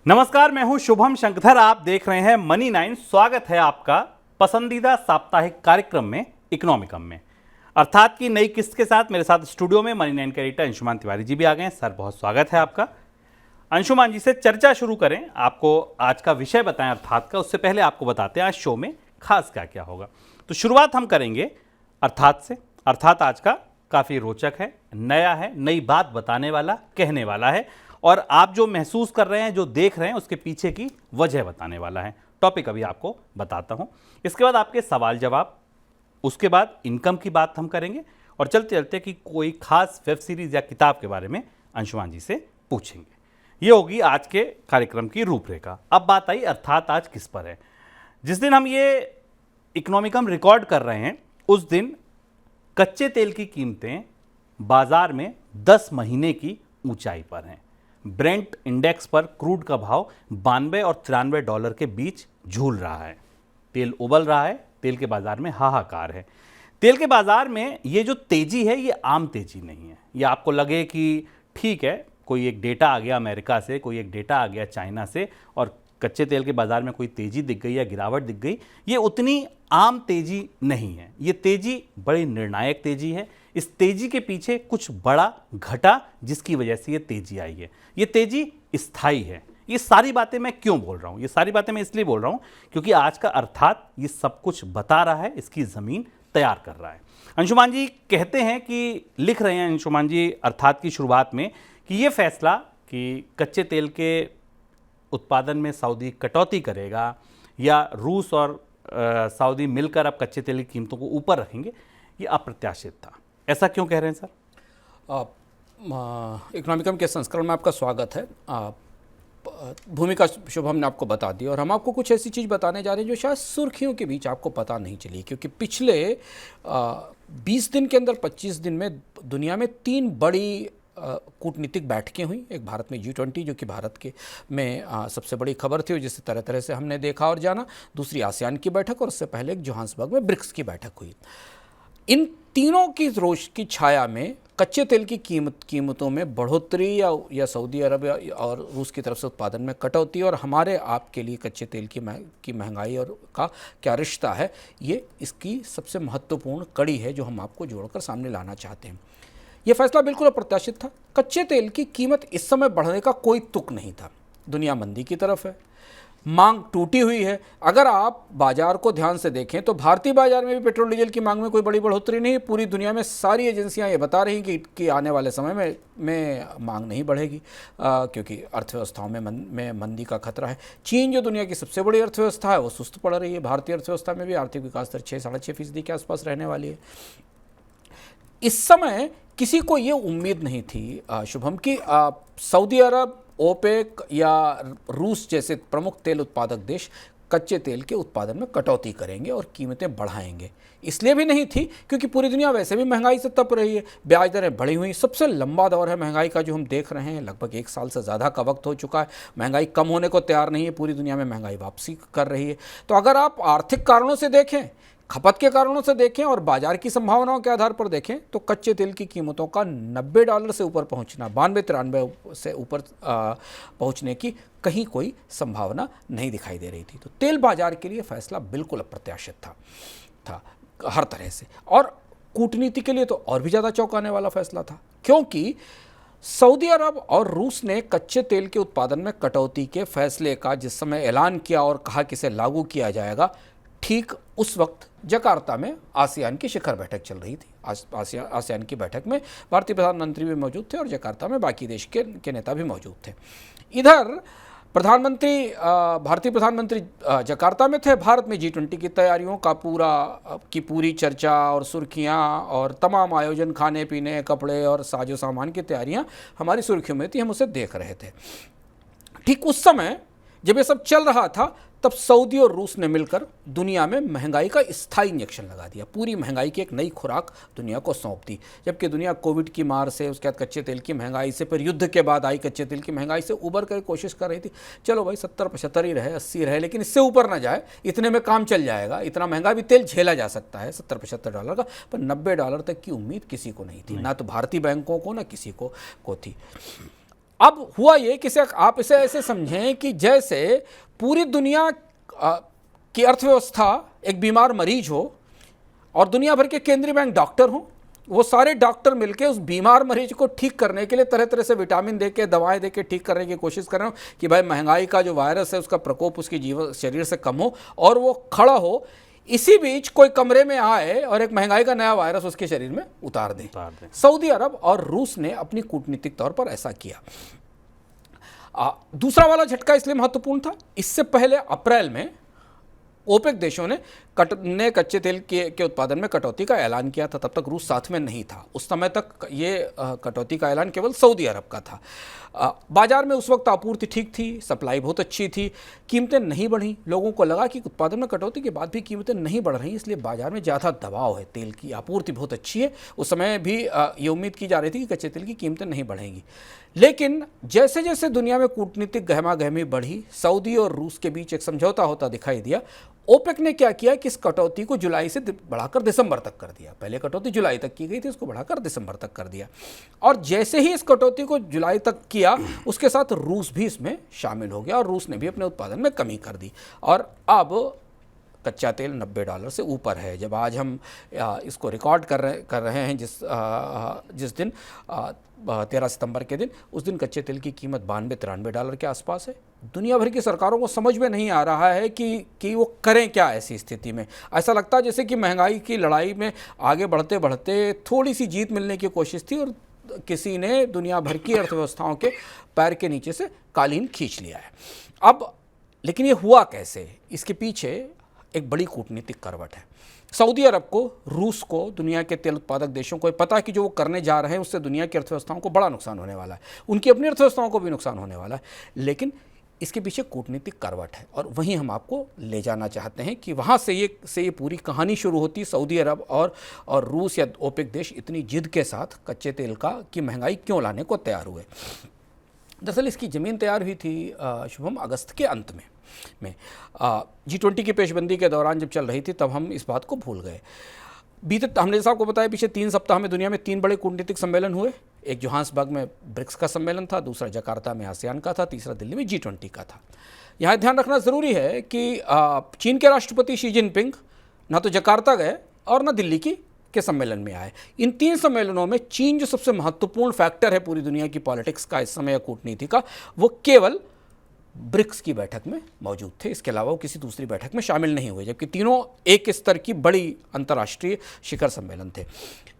नमस्कार, मैं हूं शुभम शंकरधर। आप देख रहे हैं मनी 9। स्वागत है आपका पसंदीदा साप्ताहिक कार्यक्रम में इकोनॉमिकम में, अर्थात की नई किस्त के साथ। मेरे साथ स्टूडियो में मनी 9 के एडिटर अंशुमान तिवारी जी भी आ गए हैं। सर, बहुत स्वागत है आपका। अंशुमान जी से चर्चा शुरू करें, आपको आज का विषय बताएं अर्थात का। उससे पहले आपको बताते हैं आज शो में खास क्या क्या होगा। तो शुरुआत हम करेंगे अर्थात से। अर्थात आज का काफ़ी रोचक है, नया है, नई बात बताने वाला, कहने वाला है, और आप जो महसूस कर रहे हैं, जो देख रहे हैं, उसके पीछे की वजह बताने वाला है। टॉपिक अभी आपको बताता हूं। इसके बाद आपके सवाल जवाब, उसके बाद इनकम की बात हम करेंगे, और चलते चलते कि कोई खास वेब सीरीज या किताब के बारे में अंशुमान जी से पूछेंगे। ये होगी आज के कार्यक्रम की रूपरेखा। अब बात आई अर्थात आज किस पर है। जिस दिन हम ये इकोनॉमिकम रिकॉर्ड कर रहे हैं, उस दिन कच्चे तेल की कीमतें बाजार में 10 महीने की ऊंचाई पर हैं। ब्रेंट इंडेक्स पर क्रूड का भाव 92 और $93 के बीच झूल रहा है। तेल उबल रहा है, तेल के बाजार में हाहाकार है। तेल के बाजार में ये जो तेजी है, ये आम तेजी नहीं है। ये आपको लगे कि ठीक है, कोई एक डेटा आ गया अमेरिका से, कोई एक डेटा आ गया चाइना से, और कच्चे तेल के बाजार में कोई तेजी दिख गई या गिरावट दिख गई, ये उतनी आम तेजी नहीं है। ये तेजी बड़ी निर्णायक तेजी है। इस तेजी के पीछे कुछ बड़ा घटा, जिसकी वजह से ये तेजी आई है। ये तेजी स्थायी है। ये सारी बातें मैं क्यों बोल रहा हूं? ये सारी बातें मैं इसलिए बोल रहा हूं क्योंकि आज का अर्थात ये सब कुछ बता रहा है, इसकी जमीन तैयार कर रहा है। अंशुमान जी कहते हैं कि, लिख रहे हैं अंशुमान जी अर्थात की शुरुआत में, कि ये फैसला कि कच्चे तेल के उत्पादन में सऊदी कटौती करेगा या रूस और सऊदी मिलकर अब कच्चे तेल की कीमतों को ऊपर रखेंगे, ये अप्रत्याशित था। ऐसा क्यों कह रहे हैं सर? इकोनॉमिकम के संस्करण में आपका स्वागत है। भूमिका शुभम ने आपको बता दी, और हम आपको कुछ ऐसी चीज़ बताने जा रहे हैं जो शायद सुर्खियों के बीच आपको पता नहीं चली, क्योंकि पिछले 20 दिन के अंदर 25 दिन में दुनिया में 3 बड़ी कूटनीतिक बैठकें हुई। एक भारत में G20, जो कि भारत के में सबसे बड़ी खबर थी, जिसे तरह तरह से हमने देखा और जाना। दूसरी आसियान की बैठक, और उससे पहले एक जोहान्सबर्ग में ब्रिक्स की बैठक हुई। इन तीनों की रोश की छाया में कच्चे तेल की कीमतों में बढ़ोतरी या सऊदी अरब और रूस की तरफ से उत्पादन में कटौती, और हमारे आपके लिए कच्चे तेल की महंगाई और का क्या रिश्ता है, ये इसकी सबसे महत्वपूर्ण कड़ी है जो हम आपको जोड़कर सामने लाना चाहते हैं। ये फैसला बिल्कुल अप्रत्याशित था। कच्चे तेल की कीमत इस समय बढ़ने का कोई तुक नहीं था। दुनिया मंदी की तरफ है, मांग टूटी हुई है। अगर आप बाजार को ध्यान से देखें तो भारतीय बाजार में भी पेट्रोल डीजल की मांग में कोई बड़ी बढ़ोतरी नहीं है। पूरी दुनिया में सारी एजेंसियां ये बता रही कि आने वाले समय में मांग नहीं बढ़ेगी, क्योंकि अर्थव्यवस्थाओं में मंदी का खतरा है। चीन, जो दुनिया की सबसे बड़ी अर्थव्यवस्था है, वो सुस्त पड़ रही है। भारतीय अर्थव्यवस्था में भी आर्थिक विकास दर 6-6.5% के आसपास रहने वाली है। इस समय किसी को ये उम्मीद नहीं थी शुभम कि सऊदी अरब, ओपेक या रूस जैसे प्रमुख तेल उत्पादक देश कच्चे तेल के उत्पादन में कटौती करेंगे और कीमतें बढ़ाएंगे। इसलिए भी नहीं थी क्योंकि पूरी दुनिया वैसे भी महंगाई से तप रही है, ब्याज दरें बढ़ी हुई। सबसे लंबा दौर है महंगाई का जो हम देख रहे हैं, लगभग 1 साल से ज़्यादा का वक्त हो चुका है। महंगाई कम होने को तैयार नहीं है, पूरी दुनिया में महंगाई वापसी कर रही है। तो अगर आप आर्थिक कारणों से देखें, खपत के कारणों से देखें और बाजार की संभावनाओं के आधार पर देखें, तो कच्चे तेल की कीमतों का $90 से ऊपर पहुंचना, 92-93 से ऊपर पहुंचने की कहीं कोई संभावना नहीं दिखाई दे रही थी। तो तेल बाजार के लिए फैसला बिल्कुल अप्रत्याशित था हर तरह से, और कूटनीति के लिए तो और भी ज़्यादा चौंकाने वाला फैसला था, क्योंकि सऊदी अरब और रूस ने कच्चे तेल के उत्पादन में कटौती के फैसले का जिस समय ऐलान किया और कहा कि इसे लागू किया जाएगा, ठीक उस वक्त जकार्ता में आसियान की शिखर बैठक चल रही थी। आसियान की बैठक में भारतीय प्रधानमंत्री भी मौजूद थे और जकार्ता में बाकी देश के नेता भी मौजूद थे। इधर भारतीय प्रधानमंत्री जकार्ता में थे। भारत में G20 की तैयारियों का पूरी चर्चा और सुर्खियां और तमाम आयोजन, खाने पीने, कपड़े और साजो सामान की तैयारियां हमारी सुर्खियों में थी, हम उसे देख रहे थे। ठीक उस समय जब ये सब चल रहा था, तब सऊदी और रूस ने मिलकर दुनिया में महंगाई का स्थायी इंजेक्शन लगा दिया। पूरी महंगाई की एक नई खुराक दुनिया को सौंप दी। जबकि दुनिया कोविड की मार से, उसके बाद कच्चे तेल की महंगाई से, फिर युद्ध के बाद आई कच्चे तेल की महंगाई से उबर कर कोशिश कर रही थी, चलो भाई 70-75 ही रहे, 80 रहे, लेकिन इससे ऊपर ना जाए, इतने में काम चल जाएगा, इतना महंगा भी तेल झेला जा सकता है $70-75 का। पर $90 तक की उम्मीद किसी को नहीं थी, ना तो भारतीय बैंकों को, ना किसी को थी। अब हुआ ये कि आप इसे ऐसे समझें कि जैसे पूरी दुनिया की अर्थव्यवस्था एक बीमार मरीज हो और दुनिया भर के केंद्रीय बैंक डॉक्टर हों, वो सारे डॉक्टर मिलकर उस बीमार मरीज को ठीक करने के लिए तरह तरह से विटामिन दे के, दवाएं दे के ठीक करने की कोशिश कर रहे हो कि भाई महंगाई का जो वायरस है उसका प्रकोप उसके जीवन शरीर से कम हो और वो खड़ा हो। इसी बीच कोई कमरे में आए और एक महंगाई का नया वायरस उसके शरीर में उतार दे। सऊदी अरब और रूस ने अपनी कूटनीतिक तौर पर ऐसा किया। दूसरा वाला झटका इसलिए महत्वपूर्ण था, इससे पहले अप्रैल में ओपेक देशों ने कच्चे तेल के उत्पादन में कटौती का ऐलान किया था। तब तक रूस साथ में नहीं था। उस समय तक ये कटौती का ऐलान केवल सऊदी अरब का था। बाजार में उस वक्त आपूर्ति ठीक थी, सप्लाई बहुत अच्छी थी, कीमतें नहीं बढ़ी। लोगों को लगा कि उत्पादन में कटौती के बाद भी कीमतें नहीं बढ़ रही, इसलिए बाजार में ज़्यादा दबाव है, तेल की आपूर्ति बहुत अच्छी है। उस समय भी ये उम्मीद की जा रही थी कि कच्चे तेल की कीमतें नहीं बढ़ेंगी। लेकिन जैसे जैसे दुनिया में कूटनीतिक गहमागहमी बढ़ी, सऊदी और रूस के बीच एक समझौता होता दिखाई दिया। ओपेक ने क्या किया कि इस कटौती को जुलाई से बढ़ाकर दिसंबर तक कर दिया। पहले कटौती जुलाई तक की गई थी, उसको बढ़ाकर दिसंबर तक कर दिया। और जैसे ही इस कटौती को जुलाई तक किया, उसके साथ रूस भी इसमें शामिल हो गया और रूस ने भी अपने उत्पादन में कमी कर दी। और अब कच्चा तेल $90 से ऊपर है। जब आज हम इसको रिकॉर्ड कर रहे हैं जिस दिन 13 सितंबर के दिन, उस दिन कच्चे तेल की कीमत $92-93 के आसपास है। दुनिया भर की सरकारों को समझ में नहीं आ रहा है कि वो करें क्या ऐसी स्थिति में। ऐसा लगता है जैसे कि महंगाई की लड़ाई में आगे बढ़ते बढ़ते थोड़ी सी जीत मिलने की कोशिश थी और किसी ने दुनिया भर की अर्थव्यवस्थाओं के पैर के नीचे से कालीन खींच लिया है। अब लेकिन ये हुआ कैसे? इसके पीछे एक बड़ी कूटनीतिक करवट है। सऊदी अरब को, रूस को, दुनिया के तेल उत्पादक देशों को पता है कि जो वो करने जा रहे हैं उससे दुनिया की अर्थव्यवस्थाओं को बड़ा नुकसान होने वाला है, उनकी अपनी अर्थव्यवस्थाओं को भी नुकसान होने वाला है। लेकिन इसके पीछे कूटनीतिक करवट है और वहीं हम आपको ले जाना चाहते हैं कि वहाँ से ये पूरी कहानी शुरू होती। सऊदी अरब और रूस या ओपेक देश इतनी जिद के साथ कच्चे तेल की महंगाई क्यों लाने को तैयार हुए। दरअसल इसकी ज़मीन तैयार हुई थी शुभम अगस्त के अंत में G20 की पेशबंदी के दौरान जब चल रही थी, तब हम इस बात को भूल गए। हमने जैसा आपको बताया, पिछले 3 सप्ताह में दुनिया में 3 बड़े कूटनीतिक सम्मेलन हुए। एक जोहान्सबर्ग में ब्रिक्स का सम्मेलन था, दूसरा जकार्ता में आसियान का था, तीसरा दिल्ली में G20 का था। यहाँ ध्यान रखना ज़रूरी है कि चीन के राष्ट्रपति शी जिनपिंग ना तो जकार्ता गए और ना दिल्ली के सम्मेलन में आए। इन 3 सम्मेलनों में चीन जो सबसे महत्वपूर्ण फैक्टर है पूरी दुनिया की पॉलिटिक्स का इस समय, कूटनीति का, वो केवल ब्रिक्स की बैठक में मौजूद थे। इसके अलावा वो किसी दूसरी बैठक में शामिल नहीं हुए, जबकि तीनों एक स्तर की बड़ी अंतर्राष्ट्रीय शिखर सम्मेलन थे।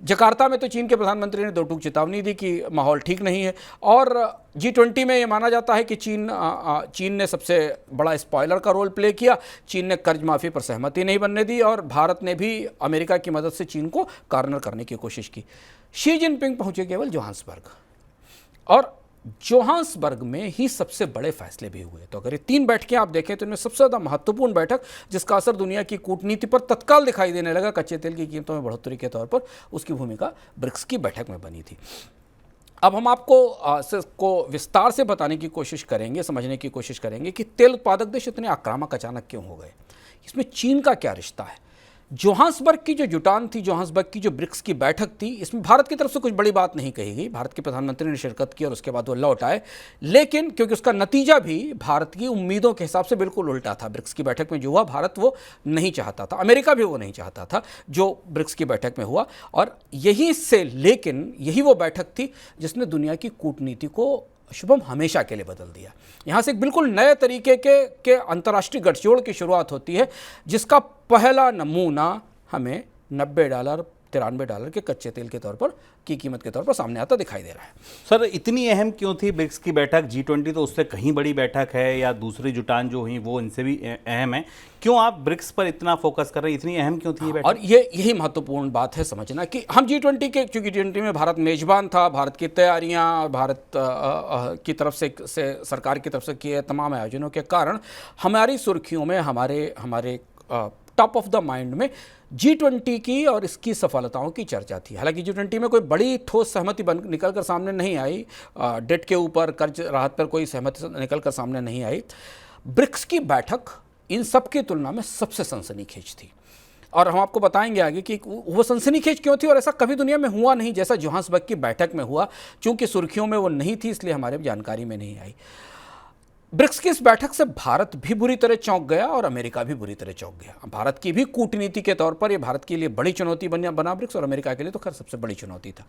जकार्ता में तो चीन के प्रधानमंत्री ने 2 टूक चेतावनी दी कि माहौल ठीक नहीं है। और G20 में ये माना जाता है कि चीन ने सबसे बड़ा स्पॉइलर का रोल प्ले किया। चीन ने कर्ज माफ़ी पर सहमति नहीं बनने दी और भारत ने भी अमेरिका की मदद से चीन को कॉर्नर करने की कोशिश की। शी जिनपिंग पहुँचे केवल जोहान्सबर्ग, और जोहान्सबर्ग में ही सबसे बड़े फैसले भी हुए। तो अगर ये 3 बैठकें आप देखें तो इनमें सबसे ज़्यादा महत्वपूर्ण बैठक, जिसका असर दुनिया की कूटनीति पर तत्काल दिखाई देने लगा कच्चे तेल की कीमतों में बढ़ोतरी के तौर पर, उसकी भूमिका ब्रिक्स की बैठक में बनी थी। अब हम आपको विस्तार से बताने की कोशिश करेंगे, समझने की कोशिश करेंगे कि तेल उत्पादक देश इतने आक्रामक अचानक क्यों हो गए, इसमें चीन का क्या रिश्ता है। जोहान्सबर्ग की जो जुटान थी, जोहान्सबर्ग की जो ब्रिक्स की बैठक थी, इसमें भारत की तरफ से कुछ बड़ी बात नहीं कही गई। भारत के प्रधानमंत्री ने शिरकत की और उसके बाद वो लौट आए, लेकिन क्योंकि उसका नतीजा भी भारत की उम्मीदों के हिसाब से बिल्कुल उल्टा था। ब्रिक्स की बैठक में जो हुआ, भारत वो नहीं चाहता था, अमेरिका भी वो नहीं चाहता था जो ब्रिक्स की बैठक में हुआ। और यही वो बैठक थी जिसने दुनिया की कूटनीति को शुभम हमेशा के लिए बदल दिया। यहाँ से एक बिल्कुल नए तरीके के अंतर्राष्ट्रीय गठजोड़ की शुरुआत होती है, जिसका पहला नमूना हमें $90-93 के कच्चे तेल के तौर पर की कीमत के तौर पर सामने आता दिखाई दे रहा है। सर, इतनी अहम क्यों थी ब्रिक्स की बैठक? G20 तो उससे कहीं बड़ी बैठक है, या दूसरी जुटान जो हुई वो इनसे भी अहम है। क्यों आप ब्रिक्स पर इतना फोकस कर रहे हैं? इतनी अहम क्यों थी ये बैठक? और यही महत्वपूर्ण बात है समझना कि हम G20 के, चूंकि G20 में भारत मेजबान था, भारत की तैयारियां, भारत की तरफ से सरकार की तरफ से किए तमाम आयोजनों के कारण हमारी सुर्खियों में, हमारे टॉप ऑफ द माइंड में G20 की और इसकी सफलताओं की चर्चा थी। हालांकि G20 में कोई बड़ी ठोस सहमति निकल कर सामने नहीं आई, डेट के ऊपर, कर्ज राहत पर कोई सहमति निकल कर सामने नहीं आई। ब्रिक्स की बैठक इन सब की तुलना में सबसे सनसनीखेज थी। और हम आपको बताएंगे आगे कि वो सनसनीखेज क्यों थी और ऐसा कभी दुनिया में हुआ नहीं जैसा जोहान्सबर्ग की बैठक में हुआ। चूंकि सुर्खियों में वो नहीं थी इसलिए हमारे जानकारी में नहीं आई। ब्रिक्स की इस बैठक से भारत भी बुरी तरह चौंक गया और अमेरिका भी बुरी तरह चौंक गया। भारत की भी कूटनीति के तौर पर यह भारत के लिए बड़ी चुनौती बना ब्रिक्स, और अमेरिका के लिए तो खैर सबसे बड़ी चुनौती था।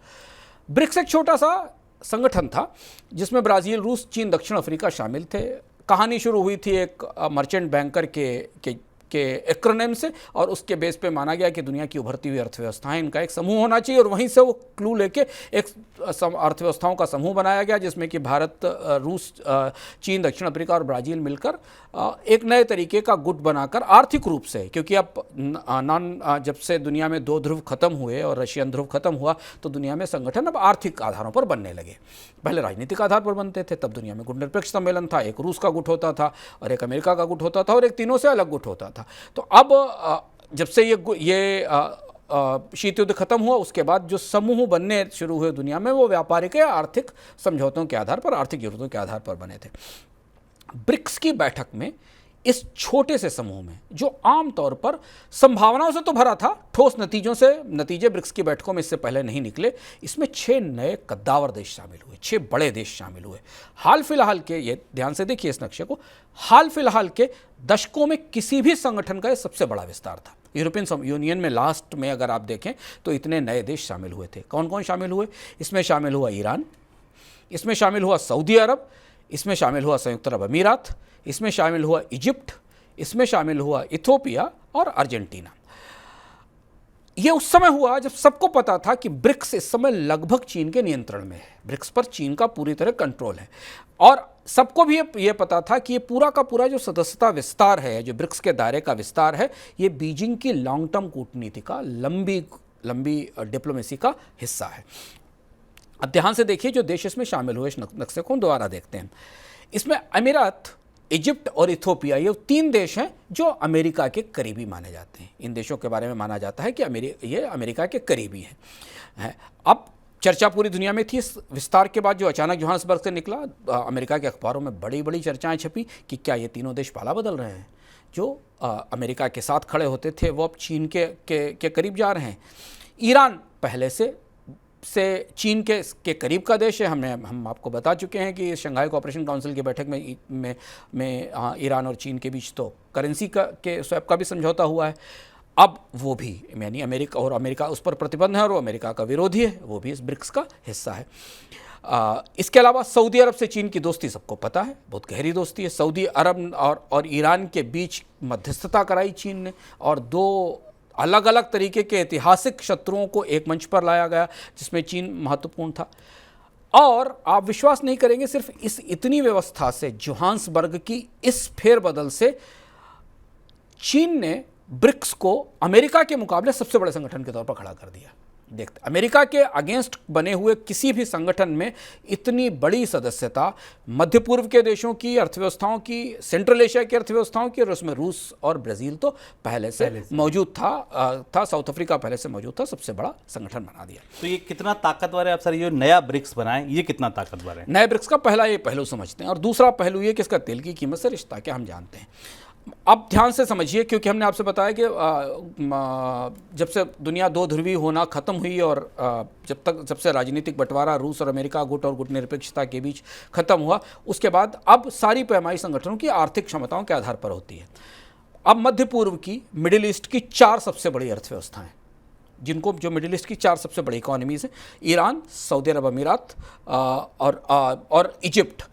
ब्रिक्स एक छोटा सा संगठन था जिसमें ब्राज़ील, रूस, चीन, दक्षिण अफ्रीका शामिल थे। कहानी शुरू हुई थी एक मर्चेंट बैंकर के एक्रोनिम से, और उसके बेस पे माना गया कि दुनिया की उभरती हुई अर्थव्यवस्थाएं इनका एक समूह होना चाहिए, और वहीं से वो क्लू लेके एक अर्थव्यवस्थाओं का समूह बनाया गया जिसमें कि भारत, रूस, चीन, दक्षिण अफ्रीका और ब्राज़ील मिलकर एक नए तरीके का गुट बनाकर आर्थिक रूप से, क्योंकि अब जब से दुनिया में 2 ध्रुव खत्म हुए और रशियन ध्रुव खत्म हुआ तो दुनिया में संगठन अब आर्थिक आधारों पर बनने लगे। पहले राजनीतिक आधार पर बनते थे, तब दुनिया में गुट निरपेक्ष सम्मेलन था, एक रूस का गुट होता था और एक अमेरिका का गुट होता था और एक तीनों से अलग गुट होता था। तो अब जब से ये शीत युद्ध खत्म हुआ उसके बाद जो समूह बनने शुरू हुए दुनिया में, वो व्यापारिक या आर्थिक समझौतों के आधार पर, आर्थिक जरूरतों के आधार पर बने थे। ब्रिक्स की बैठक में इस छोटे से समूह में, जो आमतौर पर संभावनाओं से तो भरा था, ठोस नतीजे ब्रिक्स की बैठकों में इससे पहले नहीं निकले, इसमें 6 नए कद्दावर देश शामिल हुए, 6 बड़े देश शामिल हुए। हाल फिलहाल के, ये ध्यान से देखिए इस नक्शे को, हाल फिलहाल के दशकों में किसी भी संगठन का यह सबसे बड़ा विस्तार था। यूरोपियन यूनियन में लास्ट में अगर आप देखें तो इतने नए देश शामिल हुए थे। कौन कौन शामिल हुए? इसमें शामिल हुआ ईरान, इसमें शामिल हुआ सऊदी अरब, इसमें शामिल हुआ संयुक्त अरब अमीरात, इसमें शामिल हुआ इजिप्ट, इसमें शामिल हुआ इथियोपिया और अर्जेंटीना। यह उस समय हुआ जब सबको पता था कि ब्रिक्स इस समय लगभग चीन के नियंत्रण में है। ब्रिक्स पर चीन का पूरी तरह कंट्रोल है, और सबको भी ये पता था कि ये पूरा का पूरा जो सदस्यता विस्तार है, जो ब्रिक्स के दायरे का विस्तार है, ये बीजिंग की लॉन्ग टर्म कूटनीति का, लंबी डिप्लोमेसी का हिस्सा है। अब ध्यान से देखिए जो देश इसमें शामिल हुए, इस नक्शे को दोबारा देखते हैं। इसमें अमीरात, इजिप्ट और इथियोपिया, ये 3 देश हैं जो अमेरिका के करीबी माने जाते हैं। इन देशों के बारे में माना जाता है कि ये अमेरिका के करीबी हैं। अब चर्चा पूरी दुनिया में थी इस विस्तार के बाद, जो अचानक जोहान्सबर्ग से निकला। अमेरिका के अखबारों में बड़ी बड़ी चर्चाएं छपी कि क्या ये तीनों देश पाला बदल रहे हैं। जो अमेरिका के साथ खड़े होते थे वो अब चीन के करीब जा रहे हैं। ईरान पहले से चीन के करीब का देश है। हम आपको बता चुके हैं कि शंघाई कोऑपरेशन काउंसिल की बैठक में ईरान और चीन के बीच तो करेंसी के स्वैप का भी समझौता हुआ है। अब वो भी, यानी अमेरिका उस पर प्रतिबंध है और वो अमेरिका का विरोधी है, वो भी इस ब्रिक्स का हिस्सा है। इसके अलावा सऊदी अरब से चीन की दोस्ती सबको पता है, बहुत गहरी दोस्ती है। सऊदी अरब और ईरान के बीच मध्यस्थता कराई चीन ने, और 2 अलग अलग तरीके के ऐतिहासिक शत्रुओं को एक मंच पर लाया गया जिसमें चीन महत्वपूर्ण था। और आप विश्वास नहीं करेंगे, सिर्फ इतनी व्यवस्था से, जोहान्सबर्ग की इस फेरबदल से, चीन ने ब्रिक्स को अमेरिका के मुकाबले सबसे बड़े संगठन के तौर पर खड़ा कर दिया। देखते, अमेरिका के अगेंस्ट बने हुए किसी भी संगठन में इतनी बड़ी सदस्यता मध्य पूर्व के देशों की अर्थव्यवस्थाओं की, सेंट्रल एशिया की अर्थव्यवस्थाओं की, और उसमें रूस और ब्राज़ील तो पहले से मौजूद था। साउथ अफ्रीका पहले से मौजूद था, सबसे बड़ा संगठन बना दिया। तो ये कितना ताकतवर है आप सर, ये जो नया ब्रिक्स बना है ये कितना ताकतवर है? नए ब्रिक्स का पहला ये पहलू समझते हैं, और दूसरा पहलू ये कि इसका तेल की कीमत से रिश्ता क्या, हम जानते हैं। अब ध्यान से समझिए, क्योंकि हमने आपसे बताया कि जब से दुनिया 2 ध्रुवीय होना खत्म हुई और जब से राजनीतिक बंटवारा रूस और अमेरिका गुट और गुट निरपेक्षता के बीच खत्म हुआ, उसके बाद अब सारी पैमाई संगठनों की आर्थिक क्षमताओं के आधार पर होती है। अब मध्य पूर्व की, मिडिल ईस्ट की 4 सबसे बड़ी अर्थव्यवस्थाएं, जो मिडिल ईस्ट की 4 सबसे बड़ी इकोनॉमीज हैं, ईरान, सऊदी अरब अमीरात और इजिप्ट।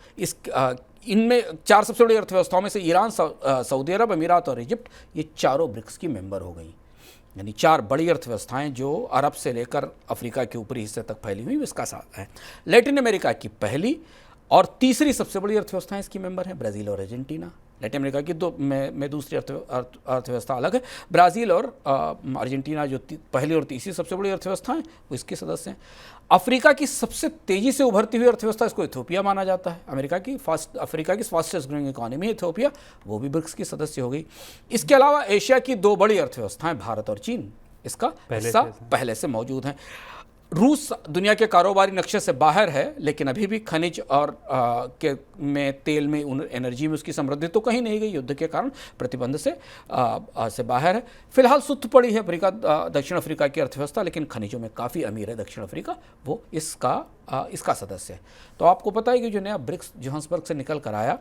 इनमें 4 सबसे बड़ी अर्थव्यवस्थाओं में से ईरान, सऊदी अरब अमीरात और इजिप्ट, ये चारों ब्रिक्स की मेंबर हो गई। यानी 4 बड़ी अर्थव्यवस्थाएं जो अरब से लेकर अफ्रीका के ऊपरी हिस्से तक फैली हुई, इसका साथ है। लैटिन अमेरिका की पहली और तीसरी सबसे बड़ी अर्थव्यवस्थाएं इसकी मेंबर हैं, ब्राज़ील और अर्जेंटीना। लैटिन अमेरिका की में दूसरी अर्थव्यवस्था अलग है। ब्राज़ील और अर्जेंटीना जो पहली और तीसरी सबसे बड़ी अर्थव्यवस्था है, वो इसके सदस्य हैं। अफ्रीका की सबसे तेज़ी से उभरती हुई अर्थव्यवस्था, इसको इथियोपिया माना जाता है। अफ्रीका की फास्टेस्ट ग्रोइंग इकोनॉमी इथियोपिया, वो भी ब्रिक्स की सदस्य हो गई। इसके अलावा एशिया की 2 बड़ी अर्थव्यवस्थाएं, भारत और चीन, इसका हिस्सा पहले से मौजूद हैं। रूस दुनिया के कारोबारी नक्शे से बाहर है, लेकिन अभी भी खनिज और में तेल में एनर्जी में उसकी समृद्धि तो कहीं नहीं गई, युद्ध के कारण प्रतिबंध से बाहर है। फिलहाल सुस्त पड़ी है दक्षिण अफ्रीका की अर्थव्यवस्था, लेकिन खनिजों में काफ़ी अमीर है दक्षिण अफ्रीका, वो इसका सदस्य है। तो आपको पता है कि जो नया ब्रिक्स जोहान्सबर्ग से निकल कर आया,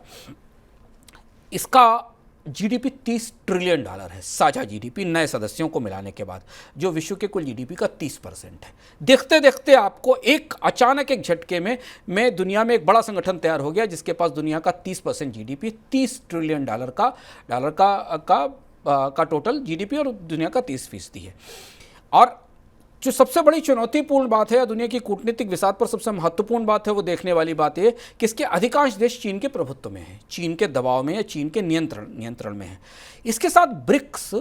इसका जीडीपी $30 ट्रिलियन है, साझा जीडीपी नए सदस्यों को मिलाने के बाद, जो विश्व के कुल जीडीपी का 30% है। देखते देखते आपको अचानक एक झटके में दुनिया में एक बड़ा संगठन तैयार हो गया जिसके पास दुनिया का 30% जीडीपी, $30 ट्रिलियन का टोटल जीडीपी और दुनिया का 30% है। और जो सबसे बड़ी चुनौतीपूर्ण बात है या दुनिया की कूटनीतिक विसात पर सबसे महत्वपूर्ण बात है, वो देखने वाली बात है कि इसके अधिकांश देश चीन के प्रभुत्व में हैं, चीन के दबाव में या चीन के नियंत्रण में है। इसके साथ ब्रिक्स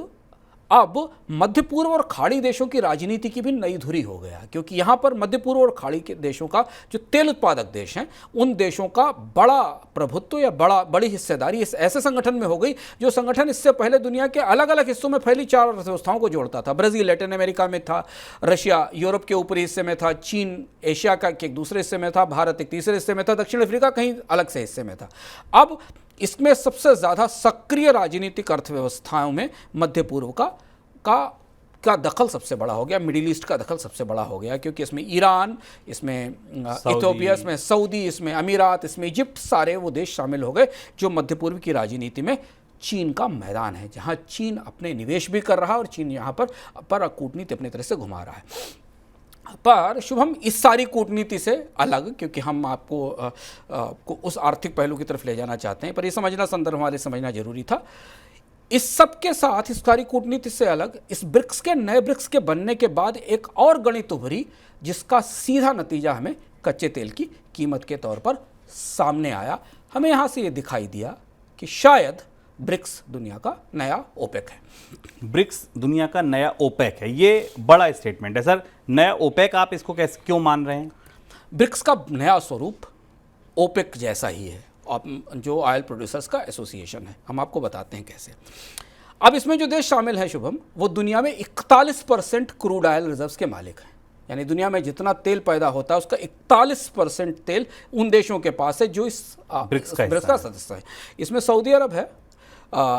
अब मध्य पूर्व और खाड़ी देशों की राजनीति की भी नई धुरी हो गया, क्योंकि यहाँ पर मध्य पूर्व और खाड़ी के देशों का जो तेल उत्पादक देश हैं, उन देशों का बड़ा प्रभुत्व या बड़ी हिस्सेदारी इस ऐसे संगठन में हो गई जो संगठन इससे पहले दुनिया के अलग अलग हिस्सों में फैली 4 अर्थव्यवस्थाओं को जोड़ता था। ब्राज़ील लैटिन अमेरिका में था, रशिया यूरोप के ऊपरी हिस्से में था, चीन एशिया का एक दूसरे हिस्से में था, भारत एक तीसरे हिस्से में था, दक्षिण अफ्रीका कहीं अलग से हिस्से में था। अब इसमें सबसे ज़्यादा सक्रिय राजनीतिक अर्थव्यवस्थाओं में मध्य पूर्व का दखल सबसे बड़ा हो गया, मिडिल ईस्ट का दखल सबसे बड़ा हो गया, क्योंकि इसमें ईरान, इसमें इथियोपिया, इसमें सऊदी, इसमें अमीरात, इसमें इजिप्ट, सारे वो देश शामिल हो गए जो मध्य पूर्व की राजनीति में चीन का मैदान है, जहां चीन अपने निवेश भी कर रहा है और चीन यहाँ पर कूटनीति अपनी तरह से घुमा रहा है। पर शुभम, इस सारी कूटनीति से अलग, क्योंकि हम आपको उस आर्थिक पहलू की तरफ ले जाना चाहते हैं, पर यह समझना, संदर्भ हमारे समझना जरूरी था। इस सब के साथ, इस सारी कूटनीति से अलग, इस नए ब्रिक्स के बनने के बाद एक और गणित उभरी, जिसका सीधा नतीजा हमें कच्चे तेल की कीमत के तौर पर सामने आया। हमें यहाँ से ये दिखाई दिया कि शायद ब्रिक्स दुनिया का नया ओपेक है। ब्रिक्स दुनिया का नया ओपेक है, ये बड़ा स्टेटमेंट है सर। नया ओपेक, आप इसको क्यों मान रहे हैं? ब्रिक्स का नया स्वरूप ओपेक जैसा ही है, जो ऑयल प्रोड्यूसर्स का एसोसिएशन है। हम आपको बताते हैं कैसे। अब इसमें जो देश शामिल है शुभम, वो दुनिया में 41% क्रूड ऑयल रिजर्व्स के मालिक हैं। यानी दुनिया में जितना तेल पैदा होता है उसका 41% तेल उन देशों के पास है जो इस ब्रिक्स का सदस्य है। इसमें सऊदी अरब है,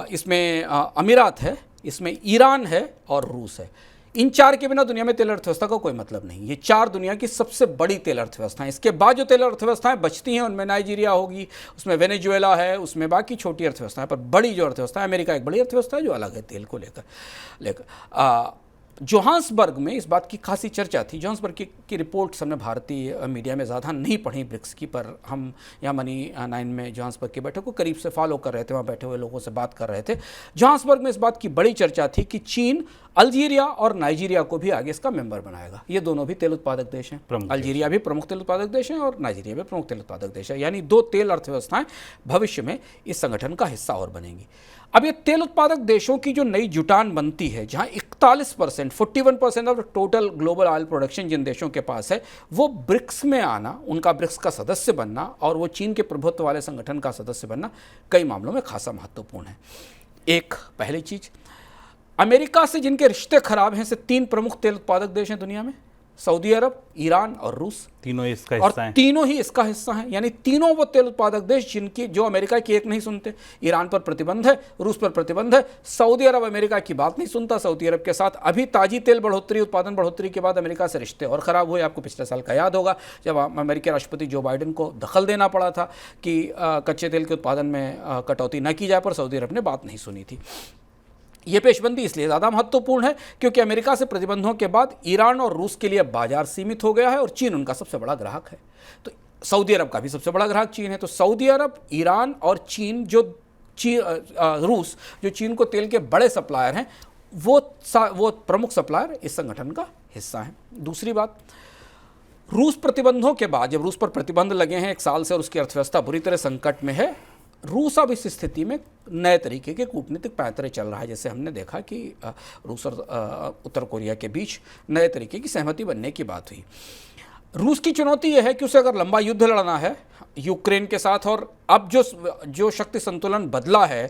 इसमें अमीरात है, इसमें ईरान है और रूस है। इन 4 के बिना दुनिया में तेल अर्थव्यवस्था का कोई मतलब नहीं। ये 4 दुनिया की सबसे बड़ी तेल अर्थव्यवस्थाएं। इसके बाद जो तेल अर्थव्यवस्थाएं बचती हैं उनमें नाइजीरिया होगी, उसमें वेनेजुएला है, उसमें बाकी छोटी अर्थव्यवस्थाएं, पर बड़ी जो अर्थव्यवस्था है, अमेरिका एक बड़ी अर्थव्यवस्था है जो अलग है तेल को लेकर। जोहान्सबर्ग में इस बात की खासी चर्चा थी। जोहान्सबर्ग की रिपोर्ट्स हमने भारतीय मीडिया में ज़्यादा नहीं पढ़ी ब्रिक्स की, पर हम यहाँ मनी9 में जोहान्सबर्ग की बैठक को करीब से फॉलो कर रहे थे, वहाँ बैठे हुए लोगों से बात कर रहे थे। जोहान्सबर्ग में इस बात की बड़ी चर्चा थी कि चीन अल्जीरिया और नाइजीरिया को भी आगे इसका मेंबर बनाएगा। ये दोनों भी तेल उत्पादक देश हैं, अल्जीरिया भी प्रमुख तेल उत्पादक देश है और नाइजीरिया भी प्रमुख तेल उत्पादक देश है। यानी 2 तेल अर्थव्यवस्थाएं भविष्य में इस संगठन का हिस्सा और बनेंगी। अब ये तेल उत्पादक देशों की जो नई जुटान बनती है, जहां 41% of total global oil production जिन देशों के पास है, वो ब्रिक्स में आना, उनका ब्रिक्स का सदस्य बनना और वो चीन के प्रभुत्व वाले संगठन का सदस्य बनना कई मामलों में खासा महत्वपूर्ण है। एक पहली चीज, अमेरिका से जिनके रिश्ते खराब हैं, से 3 प्रमुख तेल उत्पादक देश हैं दुनिया में, सऊदी अरब, ईरान और रूस। तीनों इसका हिस्सा हैं। तीनों ही इसका हिस्सा हैं। यानी तीनों वो तेल उत्पादक देश जो अमेरिका की एक नहीं सुनते। ईरान पर प्रतिबंध है, रूस पर प्रतिबंध है, सऊदी अरब अमेरिका की बात नहीं सुनता। सऊदी अरब के साथ अभी ताजी तेल उत्पादन बढ़ोतरी के बाद अमेरिका से रिश्ते और ख़राब हुए। आपको पिछले साल का याद होगा जब अमेरिकी राष्ट्रपति जो बाइडेन को दखल देना पड़ा था कि कच्चे तेल के उत्पादन में कटौती न की जाए, पर सऊदी अरब ने बात नहीं सुनी थी। ये पेशबंदी इसलिए ज़्यादा महत्वपूर्ण है क्योंकि अमेरिका से प्रतिबंधों के बाद ईरान और रूस के लिए बाजार सीमित हो गया है और चीन उनका सबसे बड़ा ग्राहक है। तो सऊदी अरब का भी सबसे बड़ा ग्राहक चीन है। तो सऊदी अरब, ईरान और चीन रूस जो चीन को तेल के बड़े सप्लायर हैं, वो प्रमुख सप्लायर इस संगठन का हिस्सा हैं। दूसरी बात, रूस प्रतिबंधों के बाद, जब रूस पर प्रतिबंध लगे हैं 1 साल से और उसकी अर्थव्यवस्था बुरी तरह संकट में है, रूस अब इस स्थिति में नए तरीके के कूटनीतिक पैंतरे चल रहा है। जैसे हमने देखा कि रूस और उत्तर कोरिया के बीच नए तरीके की सहमति बनने की बात हुई। रूस की चुनौती यह है कि उसे अगर लंबा युद्ध लड़ना है यूक्रेन के साथ, और अब जो शक्ति संतुलन बदला है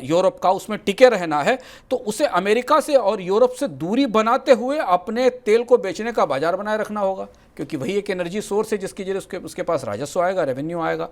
यूरोप का, उसमें टिके रहना है, तो उसे अमेरिका से और यूरोप से दूरी बनाते हुए अपने तेल को बेचने का बाजार बनाए रखना होगा, क्योंकि वही एक एनर्जी सोर्स है जिसकी जरिए उसके पास राजस्व आएगा, रेवेन्यू आएगा।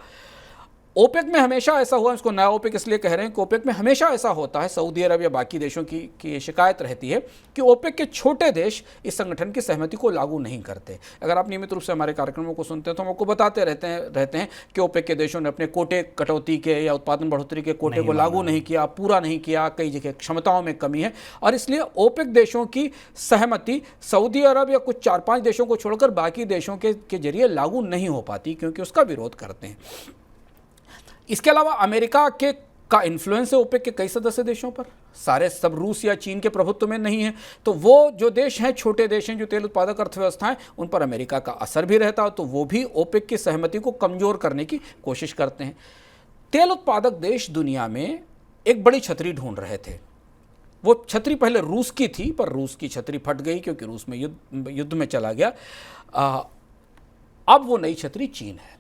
ओपेक में हमेशा ऐसा हुआ, इसको नया ओपेक इसलिए कह रहे हैं कि ओपेक में हमेशा ऐसा होता है, सऊदी अरब या बाकी देशों की शिकायत रहती है कि ओपेक के छोटे देश इस संगठन की सहमति को लागू नहीं करते। अगर आप नियमित रूप से हमारे कार्यक्रमों को सुनते हैं तो हम आपको बताते रहते हैं कि ओपेक के देशों ने अपने कोटे कटौती के या उत्पादन बढ़ोतरी के कोटे को लागू नहीं किया, पूरा नहीं किया, कई जगह क्षमताओं में कमी है, और इसलिए ओपेक देशों की सहमति सऊदी अरब या कुछ 4-5 देशों को छोड़कर बाकी देशों के जरिए लागू नहीं हो पाती, क्योंकि उसका विरोध करते हैं। इसके अलावा अमेरिका का इन्फ्लुएंस है ओपेक के कई सदस्य देशों पर, सब रूस या चीन के प्रभुत्व में नहीं है, तो वो जो देश हैं, छोटे देश हैं, जो तेल उत्पादक अर्थव्यवस्थाएं, उन पर अमेरिका का असर भी रहता है, तो वो भी ओपेक की सहमति को कमजोर करने की कोशिश करते हैं। तेल उत्पादक देश दुनिया में एक बड़ी छतरी ढूंढ रहे थे। वो छतरी पहले रूस की थी, पर रूस की छतरी फट गई क्योंकि रूस में युद्ध में चला गया। अब वो नई छतरी चीन है,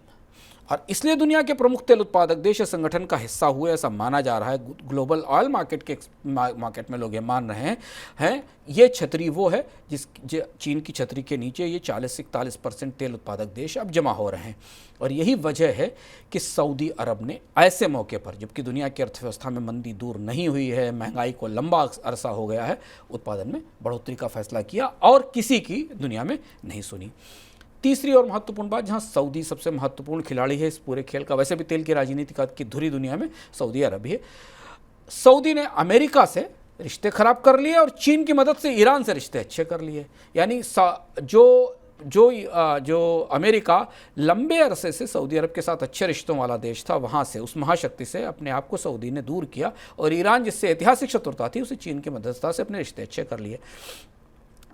और इसलिए दुनिया के प्रमुख तेल उत्पादक देश इस संगठन का हिस्सा हुए ऐसा माना जा रहा है। ग्लोबल ऑयल मार्केट में लोग ये मान रहे हैं ये छतरी वो है चीन की छतरी के नीचे ये 40 से 41% तेल उत्पादक देश अब जमा हो रहे हैं। और यही वजह है कि सऊदी अरब ने ऐसे मौके पर, जबकि दुनिया की अर्थव्यवस्था में मंदी दूर नहीं हुई है, महंगाई को लंबा अरसा हो गया है, उत्पादन में बढ़ोतरी का फैसला किया और किसी की दुनिया में नहीं सुनी। तीसरी और महत्वपूर्ण बात, जहां सऊदी सबसे महत्वपूर्ण खिलाड़ी है इस पूरे खेल का, वैसे भी तेल की राजनीति की धुरी दुनिया में सऊदी अरब ही है। सऊदी ने अमेरिका से रिश्ते खराब कर लिए और चीन की मदद से ईरान से रिश्ते अच्छे कर लिए। यानी जो अमेरिका लंबे अरसे से सऊदी अरब के साथ अच्छे रिश्तों वाला देश था, वहाँ से, उस महाशक्ति से अपने आप को सऊदी ने दूर किया, और ईरान जिससे ऐतिहासिक शत्रुता थी उसे चीन की मदद से अपने रिश्ते अच्छे कर लिए।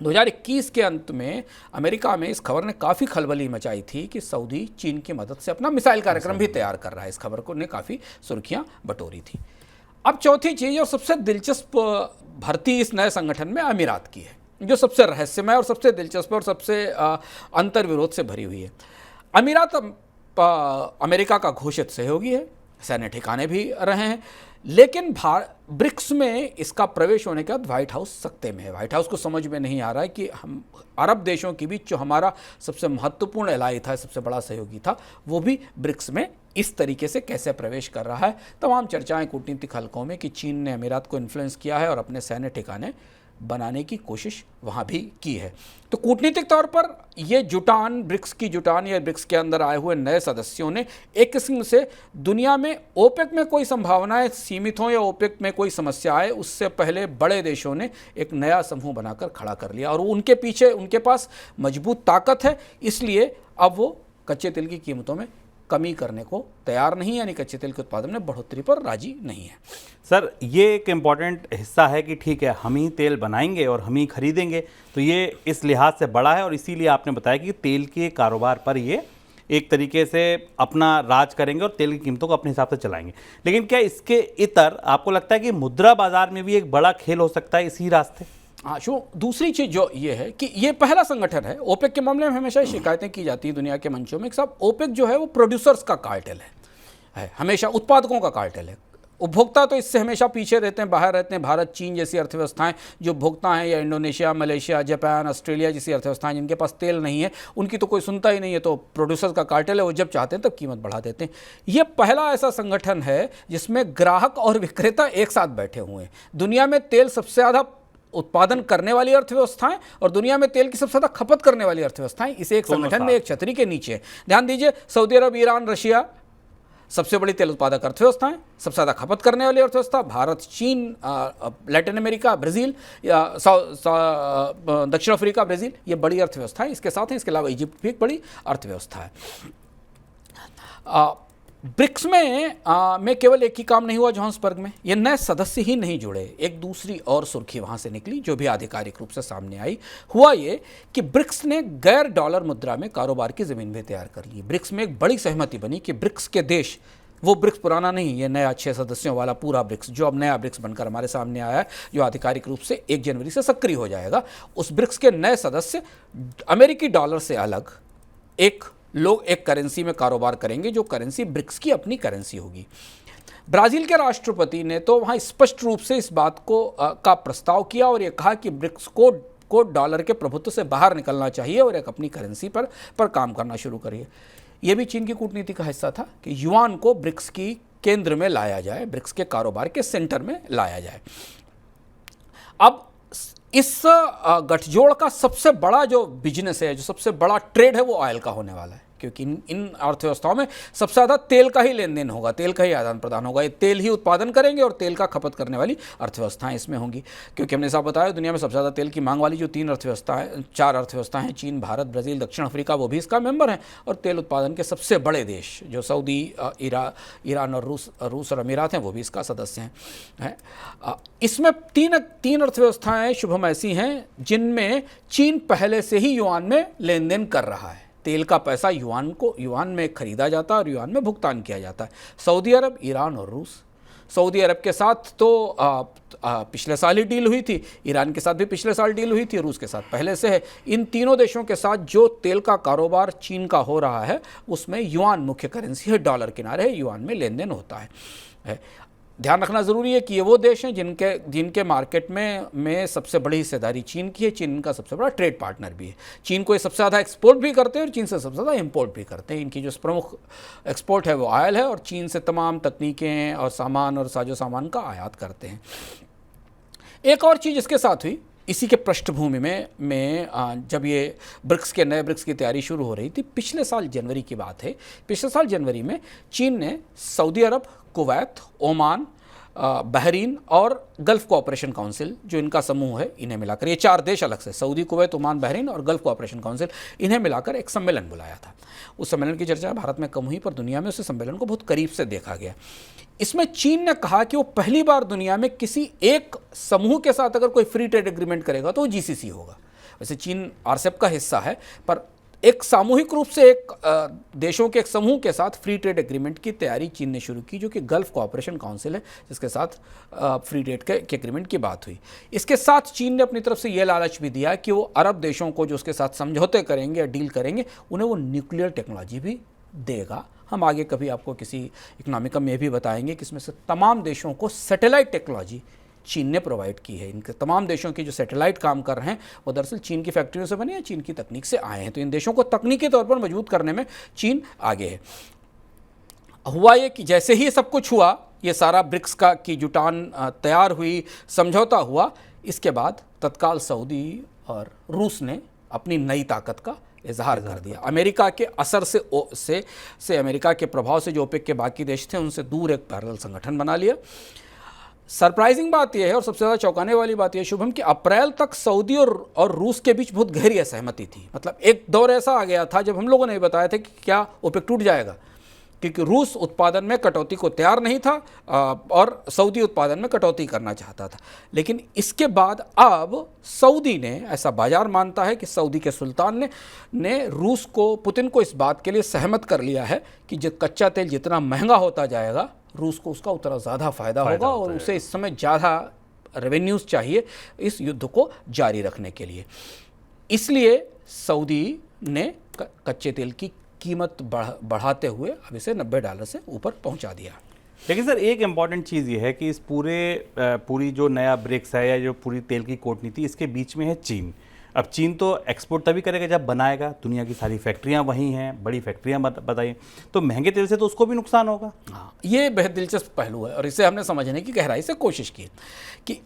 2021 के अंत में अमेरिका में इस खबर ने काफ़ी खलबली मचाई थी कि सऊदी चीन की मदद से अपना मिसाइल कार्यक्रम भी तैयार कर रहा है। इस खबर को ने काफ़ी सुर्खियां बटोरी थी। अब चौथी चीज़ और सबसे दिलचस्प भर्ती इस नए संगठन में अमीरात की है, जो सबसे रहस्यमय और सबसे दिलचस्प और सबसे अंतर्विरोध से भरी हुई है। अमीरात अमेरिका का घोषित सहयोगी है, सैन्य ठिकाने भी रहे हैं, लेकिन ब्रिक्स में इसका प्रवेश होने के बाद व्हाइट हाउस सकते में है। व्हाइट हाउस को समझ में नहीं आ रहा है कि हम अरब देशों के बीच जो हमारा सबसे महत्वपूर्ण एलाई था, सबसे बड़ा सहयोगी था, वो भी ब्रिक्स में इस तरीके से कैसे प्रवेश कर रहा है। तमाम चर्चाएं कूटनीतिक हलकों में कि चीन ने अमीरात को इन्फ्लुएंस किया है और अपने सैन्य ठिकाने बनाने की कोशिश वहाँ भी की है। तो कूटनीतिक तौर पर ये जुटान, ब्रिक्स की जुटान या ब्रिक्स के अंदर आए हुए नए सदस्यों ने एक किस्म से दुनिया में ओपेक में कोई संभावनाएं सीमित हों या ओपेक में कोई समस्या आए, उससे पहले बड़े देशों ने एक नया समूह बनाकर खड़ा कर लिया, और उनके पीछे उनके पास मजबूत ताकत है, इसलिए अब वो कच्चे तेल की कीमतों में कमी करने को तैयार नहीं, यानी कच्चे तेल के उत्पादन में बढ़ोतरी पर राजी नहीं है। सर, ये एक इम्पॉर्टेंट हिस्सा है कि ठीक है, हम ही तेल बनाएंगे और हम ही खरीदेंगे, तो ये इस लिहाज से बड़ा है, और इसीलिए आपने बताया कि तेल के कारोबार पर ये एक तरीके से अपना राज करेंगे और तेल की कीमतों को अपने हिसाब से चलाएंगे। लेकिन क्या इसके इतर आपको लगता है कि मुद्रा बाजार में भी एक बड़ा खेल हो सकता है इसी रास्ते? हाँ, दूसरी चीज़ जो ये है कि ये पहला संगठन है। ओपेक के मामले में हमेशा शिकायतें की जाती हैं दुनिया के मंचों में कि साहब ओपेक जो है वो प्रोड्यूसर्स का कार्टेल है, हमेशा उत्पादकों का कार्टेल है। उपभोक्ता तो इससे हमेशा पीछे रहते हैं, बाहर रहते हैं। भारत, चीन जैसी अर्थव्यवस्थाएं जो उपभोक्ता हैं, या इंडोनेशिया, मलेशिया, जापान, ऑस्ट्रेलिया जैसी अर्थव्यवस्थाएं जिनके पास तेल नहीं है, उनकी तो कोई सुनता ही नहीं है, तो प्रोड्यूसर्स का कार्टेल है, वो जब चाहते हैं तब कीमत बढ़ा देते हैं। ये पहला ऐसा संगठन है जिसमें ग्राहक और विक्रेता एक साथ बैठे हुए हैं। दुनिया में तेल सबसे ज़्यादा उत्पादन करने वाली अर्थव्यवस्थाएं और दुनिया में तेल की सबसे ज़्यादा खपत करने वाली अर्थव्यवस्थाएं इस एक संगठन में, एक छतरी के नीचे। ध्यान दीजिए, सऊदी अरब, ईरान, रशिया सबसे बड़ी तेल उत्पादक अर्थव्यवस्थाएं, सबसे ज़्यादा खपत करने वाली अर्थव्यवस्था। भारत, चीन, लैटिन अमेरिका, ब्राज़ील, दक्षिण अफ्रीका, ब्राज़ील, ये बड़ी अर्थव्यवस्थाएं इसके साथ हैं। इसके अलावा इजिप्ट भी एक बड़ी अर्थव्यवस्था है। ब्रिक्स में केवल एक ही काम नहीं हुआ जोहान्सबर्ग में, ये नए सदस्य ही नहीं जुड़े, एक दूसरी और सुर्खी वहाँ से निकली जो भी आधिकारिक रूप से सामने आई। हुआ ये कि ब्रिक्स ने गैर डॉलर मुद्रा में कारोबार की ज़मीन भी तैयार कर ली। ब्रिक्स में एक बड़ी सहमति बनी कि ब्रिक्स के देश, वो ब्रिक्स पुराना नहीं, ये नया 6 सदस्यों वाला पूरा ब्रिक्स, जो अब नया ब्रिक्स बनकर हमारे सामने आया है, जो आधिकारिक रूप से 1 जनवरी से सक्रिय हो जाएगा, उस ब्रिक्स के नए सदस्य अमेरिकी डॉलर से अलग लोग एक करेंसी में कारोबार करेंगे, जो करेंसी ब्रिक्स की अपनी करेंसी होगी। ब्राज़ील के राष्ट्रपति ने तो वहाँ स्पष्ट रूप से इस बात का प्रस्ताव किया और ये कहा कि ब्रिक्स को डॉलर के प्रभुत्व से बाहर निकलना चाहिए और एक अपनी करेंसी पर काम करना शुरू करिए। यह भी चीन की कूटनीति का हिस्सा था कि युआन को ब्रिक्स की केंद्र में लाया जाए, ब्रिक्स के कारोबार के सेंटर में लाया जाए। अब इस गठजोड़ का सबसे बड़ा जो बिजनेस है, जो सबसे बड़ा ट्रेड है, वो ऑयल का होने वाला है, क्योंकि इन अर्थव्यवस्थाओं में सबसे ज़्यादा तेल का ही लेन देन होगा, तेल का ही आदान प्रदान होगा। ये तेल ही उत्पादन करेंगे और तेल का खपत करने वाली अर्थव्यवस्थाएं इसमें होंगी। क्योंकि हमने साफ बताया, दुनिया में सबसे ज़्यादा तेल की मांग वाली जो 4 अर्थव्यवस्थाएं हैं, चीन, भारत, ब्राज़ील, दक्षिण अफ्रीका, वो भी इसका मेंबर हैं। और तेल उत्पादन के सबसे बड़े देश जो सऊदी, ईरान और रूस और अमीरात हैं, वो भी इसका सदस्य हैं। इसमें तीन अर्थव्यवस्थाएं शुभम ऐसी हैं जिनमें चीन पहले से ही युआन में लेन देन कर रहा है। तेल का पैसा युआन में खरीदा जाता है और युआन में भुगतान किया जाता है। सऊदी अरब, ईरान और रूस। सऊदी अरब के साथ तो पिछले साल ही डील हुई थी, ईरान के साथ भी पिछले साल डील हुई थी, रूस के साथ पहले से है। इन तीनों देशों के साथ जो तेल का कारोबार चीन का हो रहा है, उसमें युआन मुख्य करेंसी है, डॉलर किनारे है, युआन में लेन देन होता है। ध्यान रखना ज़रूरी है कि ये वो देश हैं जिनके मार्केट में सबसे बड़ी हिस्सेदारी चीन की है। चीन का सबसे बड़ा ट्रेड पार्टनर भी है। चीन को ये सबसे ज़्यादा एक्सपोर्ट भी करते हैं और चीन से सबसे ज़्यादा इंपोर्ट भी करते हैं। इनकी जो प्रमुख एक्सपोर्ट है वो ऑयल है और चीन से तमाम तकनीकें और सामान और साजो सामान का आयात करते हैं। एक और चीज़ इसके साथ हुई, इसी के पृष्ठभूमि में जब ये नए ब्रिक्स की तैयारी शुरू हो रही थी, पिछले साल जनवरी की बात है। पिछले साल जनवरी में चीन ने सऊदी अरब, कुवैत, ओमान, बहरीन और गल्फ कोऑपरेशन काउंसिल, जो इनका समूह है, इन्हें मिलाकर, ये 4 देश अलग से, सऊदी, कुवैत, ओमान, बहरीन और गल्फ कोऑपरेशन काउंसिल, इन्हें मिलाकर एक सम्मेलन बुलाया था। उस सम्मेलन की चर्चा भारत में कम हुई, पर दुनिया में उस सम्मेलन को बहुत करीब से देखा गया। इसमें चीन ने कहा कि वो पहली बार दुनिया में किसी एक समूह के साथ अगर कोई फ्री ट्रेड एग्रीमेंट करेगा तो वो जीसीसी होगा। वैसे चीन आरसेप का हिस्सा है, पर एक सामूहिक रूप से देशों के एक समूह के साथ फ्री ट्रेड एग्रीमेंट की तैयारी चीन ने शुरू की, जो कि गल्फ कोऑपरेशन काउंसिल है, जिसके साथ फ्री ट्रेड के एग्रीमेंट की बात हुई। इसके साथ चीन ने अपनी तरफ से यह लालच भी दिया कि वो अरब देशों को जो उसके साथ समझौते करेंगे या डील करेंगे, उन्हें वो न्यूक्लियर टेक्नोलॉजी भी देगा। हम आगे कभी आपको किसी इकोनॉमिकम में भी बताएंगे कि इसमें से तमाम देशों को सैटेलाइट टेक्नोलॉजी चीन ने प्रोवाइड की है। इनके तमाम देशों की जो सैटेलाइट काम कर रहे हैं, वो दरअसल चीन की फैक्ट्रियों से बने हैं, चीन की तकनीक से आए हैं। तो इन देशों को तकनीकी तौर पर मजबूत करने में चीन आगे है। हुआ ये कि जैसे ही सब कुछ हुआ, ये सारा ब्रिक्स की जुटान तैयार हुई, समझौता हुआ, इसके बाद तत्काल सऊदी और रूस ने अपनी नई ताकत का इजहार कर दिया। अमेरिका के असर से अमेरिका के प्रभाव से जो ओपेक के बाकी देश थे, उनसे दूर एक पैरेलल संगठन बना लिया। सरप्राइजिंग बात यह है और सबसे ज़्यादा चौंकाने वाली बात यह शुभम कि अप्रैल तक सऊदी और रूस के बीच बहुत गहरी असहमति थी। मतलब एक दौर ऐसा आ गया था जब हम लोगों ने बताया था कि क्या ओपेक टूट जाएगा, क्योंकि रूस उत्पादन में कटौती को तैयार नहीं था और सऊदी उत्पादन में कटौती करना चाहता था। लेकिन इसके बाद अब सऊदी ने, ऐसा बाजार मानता है कि सऊदी के सुल्तान ने रूस को, पुतिन को इस बात के लिए सहमत कर लिया है कि जो कच्चा तेल जितना महंगा होता जाएगा, रूस को उसका उतना ज़्यादा फायदा होगा और उसे इस समय ज़्यादा रेवेन्यूज़ चाहिए इस युद्ध को जारी रखने के लिए। इसलिए सऊदी ने कच्चे तेल की कीमत बढ़ाते हुए अब इसे $90 से ऊपर पहुंचा दिया। लेकिन सर, एक इम्पॉर्टेंट चीज़ ये है कि इस पूरी जो नया ब्रिक्स है या जो पूरी तेल की कूटनीति, इसके बीच में है चीन। अब चीन तो एक्सपोर्ट तभी करेगा जब बनाएगा, दुनिया की सारी फैक्ट्रियां वहीं हैं, बड़ी फैक्ट्रियां बताइए, तो महंगे तेल से तो उसको भी नुकसान होगा। हाँ, ये बेहद दिलचस्प पहलू है और इसे हमने समझने की गहराई से कोशिश की कि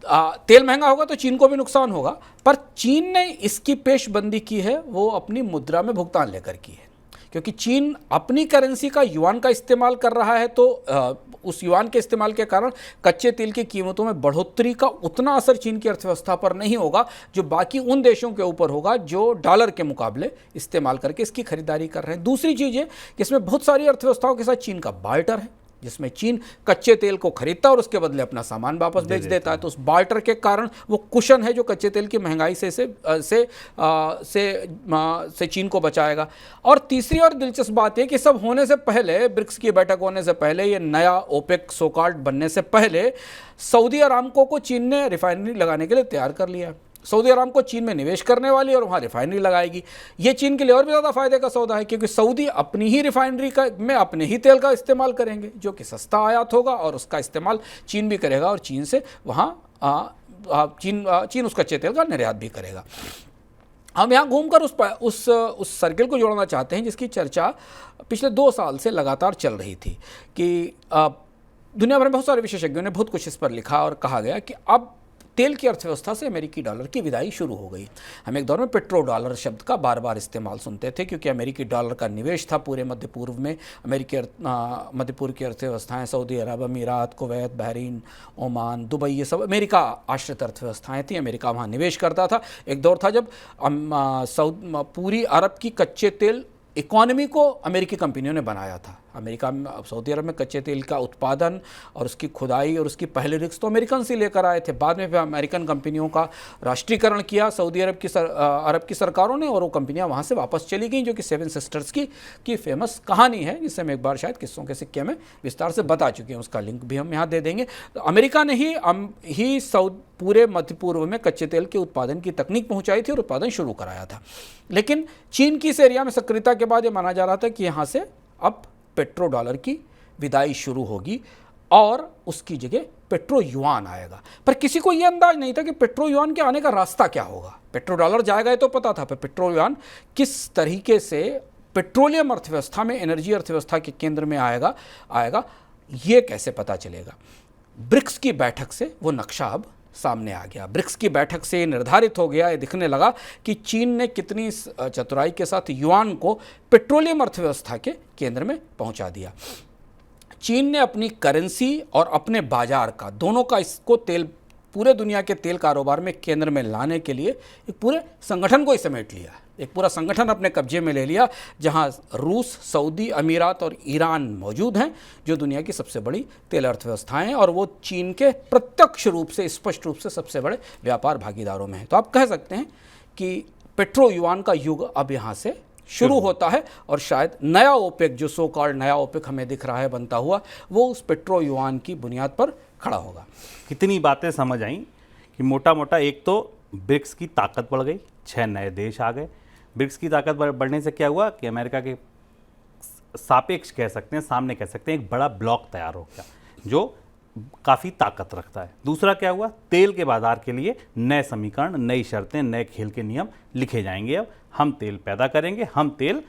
तेल महंगा होगा तो चीन को भी नुकसान होगा, पर चीन ने इसकी पेशबंदी की है, वो अपनी मुद्रा में भुगतान लेकर की है। क्योंकि चीन अपनी करेंसी का युआन का इस्तेमाल कर रहा है, तो उस युआन के इस्तेमाल के कारण कच्चे तेल की कीमतों में बढ़ोतरी का उतना असर चीन की अर्थव्यवस्था पर नहीं होगा जो बाकी उन देशों के ऊपर होगा जो डॉलर के मुकाबले इस्तेमाल करके इसकी खरीदारी कर रहे हैं। दूसरी चीज़ ये कि इसमें बहुत सारी अर्थव्यवस्थाओं के साथ चीन का बार्टर है, जिसमें चीन कच्चे तेल को खरीदता है और उसके बदले अपना सामान वापस बेच देता है। तो उस बार्टर के कारण वो कुशन है जो कच्चे तेल की महंगाई से चीन को बचाएगा। और तीसरी और दिलचस्प बात है कि सब होने से पहले, ब्रिक्स की बैठक होने से पहले, ये नया ओपेक सोकाल्ड बनने से पहले, सऊदी अरामको को चीन ने रिफाइनरी लगाने के लिए तैयार कर लिया। सऊदी अरब को चीन में निवेश करने वाली और वहाँ रिफाइनरी लगाएगी। ये चीन के लिए और भी ज़्यादा फायदे का सौदा है, क्योंकि सऊदी अपनी ही रिफाइनरी का में अपने ही तेल का इस्तेमाल करेंगे, जो कि सस्ता आयात होगा, और उसका इस्तेमाल चीन भी करेगा और चीन से वहाँ चीन उस कच्चे तेल का निर्यात भी करेगा। हम यहाँ घूमकर उस सर्किल को जोड़ना चाहते हैं जिसकी चर्चा पिछले 2 साल से लगातार चल रही थी कि दुनिया भर में बहुत सारे विशेषज्ञों ने बहुत कुछ इस पर लिखा और कहा गया कि अब तेल की अर्थव्यवस्था से अमेरिकी डॉलर की विदाई शुरू हो गई। हम एक दौर में पेट्रो डॉलर शब्द का बार बार इस्तेमाल सुनते थे, क्योंकि अमेरिकी डॉलर का निवेश था पूरे मध्य पूर्व में। मध्य पूर्व की अर्थव्यवस्थाएं सऊदी अरब, अमीरात, कुवैत, बहरीन, ओमान, दुबई, ये सब अमेरिका आश्रित अर्थव्यवस्थाएं थी। अमेरिका वहाँ निवेश करता था। एक दौर था जब पूरी अरब की कच्चे तेल इकॉनमी को अमेरिकी कंपनियों ने बनाया था। अमेरिका में, सऊदी अरब में कच्चे तेल का उत्पादन और उसकी खुदाई और उसकी पहले रिस्क तो अमेरिकन से लेकर आए थे। बाद में फिर अमेरिकन कंपनियों का राष्ट्रीयकरण किया सऊदी अरब की सरकारों ने, और वो कंपनियां वहाँ से वापस चली गईं, जो कि 7 सिस्टर्स की फेमस कहानी है, जिससे हम एक बार शायद किस्सों के सिक्के में विस्तार से बता चुके हैं। उसका लिंक भी हम यहाँ दे देंगे। तो अमेरिका ने ही पूरे मध्य पूर्व में कच्चे तेल के उत्पादन की तकनीक पहुँचाई थी और उत्पादन शुरू कराया था। लेकिन चीन की इस एरिया में सक्रियता के बाद ये माना जा रहा था कि यहाँ से अब पेट्रो डॉलर की विदाई शुरू होगी और उसकी जगह पेट्रो युआन आएगा। पर किसी को यह अंदाज नहीं था कि पेट्रो युआन के आने का रास्ता क्या होगा। पेट्रो डॉलर जाएगा ये तो पता था, पर पेट्रो युआन किस तरीके से पेट्रोलियम अर्थव्यवस्था में, एनर्जी अर्थव्यवस्था के केंद्र में आएगा ये कैसे पता चलेगा। ब्रिक्स की बैठक से वो नक्शा अब सामने आ गया। ब्रिक्स की बैठक से निर्धारित हो गया, ये दिखने लगा कि चीन ने कितनी चतुराई के साथ युआन को पेट्रोलियम अर्थव्यवस्था के केंद्र में पहुंचा दिया। चीन ने अपनी करेंसी और अपने बाजार का, दोनों का, इसको पूरे दुनिया के तेल कारोबार में केंद्र में लाने के लिए एक पूरे संगठन को ही समेट लिया। एक पूरा संगठन अपने कब्जे में ले लिया, जहां रूस, सऊदी, अमीरात और ईरान मौजूद हैं, जो दुनिया की सबसे बड़ी तेल अर्थव्यवस्थाएं हैं, और वो चीन के प्रत्यक्ष रूप से, स्पष्ट रूप से सबसे बड़े व्यापार भागीदारों में हैं। तो आप कह सकते हैं कि पेट्रो युआन का युग अब यहाँ से शुरू होता है, और शायद नया ओपेक, जो सो कॉल्ड नया ओपेक हमें दिख रहा है बनता हुआ, वो उस पेट्रो युआन की बुनियाद पर खड़ा होगा। कितनी बातें समझ आई कि मोटा मोटा एक तो ब्रिक्स की ताकत बढ़ गई, 6 नए देश आ गए। ब्रिक्स की ताकत बढ़ने से क्या हुआ कि अमेरिका के सापेक्ष कह सकते हैं, सामने कह सकते हैं, एक बड़ा ब्लॉक तैयार हो गया जो काफ़ी ताकत रखता है। दूसरा क्या हुआ, तेल के बाजार के लिए नए समीकरण, नई शर्तें, नए खेल के नियम लिखे जाएंगे। अब हम तेल पैदा करेंगे, हम तेल